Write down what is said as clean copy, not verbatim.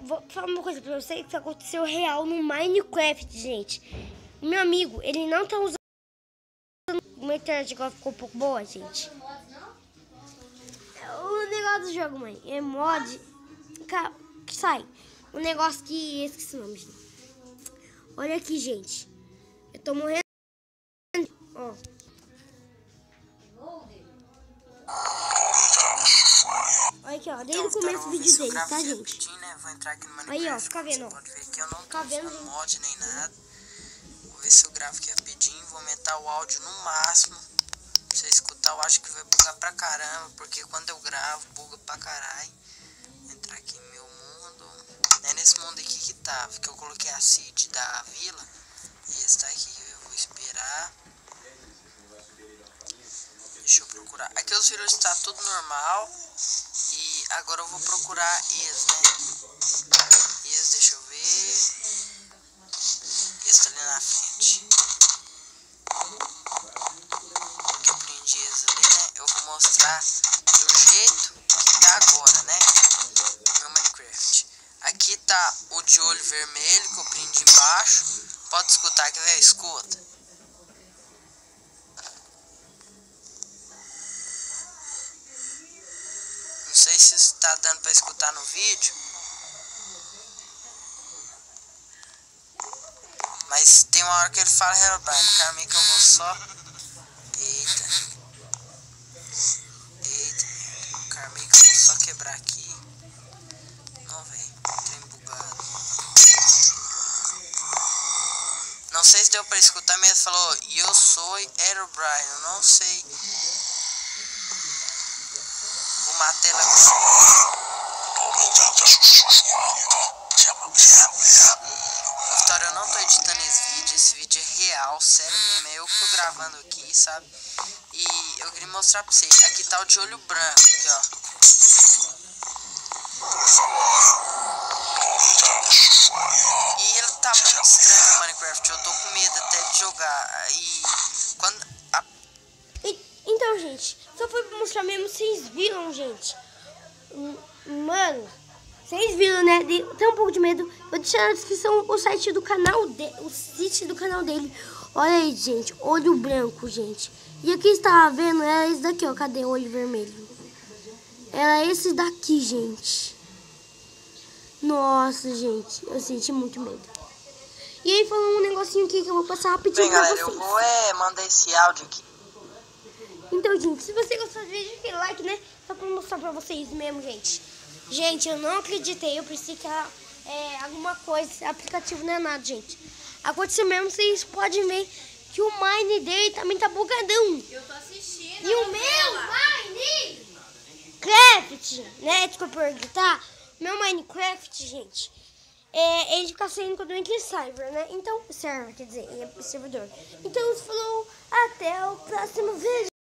Vou falar uma coisa pra vocês que aconteceu real no Minecraft, gente. Meu amigo, ele não tá usando uma internet agora, ficou um pouco boa, gente. O negócio do jogo, mãe, é mod que sai. O negócio que esqueci o nome, gente. Olha aqui, gente. Eu tô morrendo. Ó. Olha aqui, ó. Desde o começo do vídeo dele, tá, gente? Né? Vou entrar aqui no Aí, ó, fica vendo, ó. Pode ver que eu não tô usando usando mod nem nada. Vou ver se eu gravo aqui rapidinho. Vou aumentar o áudio no máximo. Pra você escutar, eu acho que vai bugar pra caramba. Porque quando eu gravo, buga pra caralho. Vou entrar aqui em meu mundo. É nesse mundo aqui que tava. Que eu coloquei a seed da vila. E esse tá aqui. Eu vou esperar. Deixa eu procurar. Aqui os vídeos tá tudo normal. E agora eu vou procurar Is, né? Is, deixa eu ver. Is tá ali na frente. Que eu prendi Is ali, né? Eu vou mostrar do jeito que tá agora, né? No Minecraft. Aqui tá o de olho vermelho que eu prendi embaixo. Pode escutar, quer ver? Escuta. Não sei se está dando para escutar no vídeo, mas tem uma hora que ele fala Herobrine, calma que eu vou só. Eita, calma que eu vou só quebrar aqui. Não, velho, tem bugado. Não sei se deu para escutar, mas ele falou eu sou Herobrine, eu não sei. Matei ela Vitória, eu não tô editando esse vídeo é real, sério mesmo, é eu que tô gravando aqui, sabe? E eu queria mostrar pra vocês, aqui tá o de olho branco, aqui ó. E ele tá muito estranho no Minecraft, eu tô com medo até de jogar. E quando... Então, gente, só foi pra mostrar mesmo, vocês viram, gente? Mano, vocês viram, né? Tem um pouco de medo. Vou deixar na descrição o site do canal dele. O site do canal dele. Olha aí, gente. Olho branco, gente. E aqui estava vendo, era esse daqui, ó. Cadê o olho vermelho? Era esse daqui, gente. Nossa, gente. Eu senti muito medo. E aí falou um negocinho aqui que eu vou passar rapidinho pra vocês. Galera, eu vou mandar esse áudio aqui. Então, gente, se você gostou do vídeo, deixa like, né? Só pra mostrar pra vocês mesmo, gente. Gente, eu não acreditei. Eu pensei que era alguma coisa. Aplicativo não é nada, gente. Aconteceu mesmo, vocês podem ver que o Mine dele também tá bugadão. Eu tô assistindo. E o meu Minecraft, né? Desculpa por gritar. Meu Minecraft, gente, ele fica saindo quando entra em server, né? Então, server, quer dizer, servidor. Então, falou, até o próximo vídeo.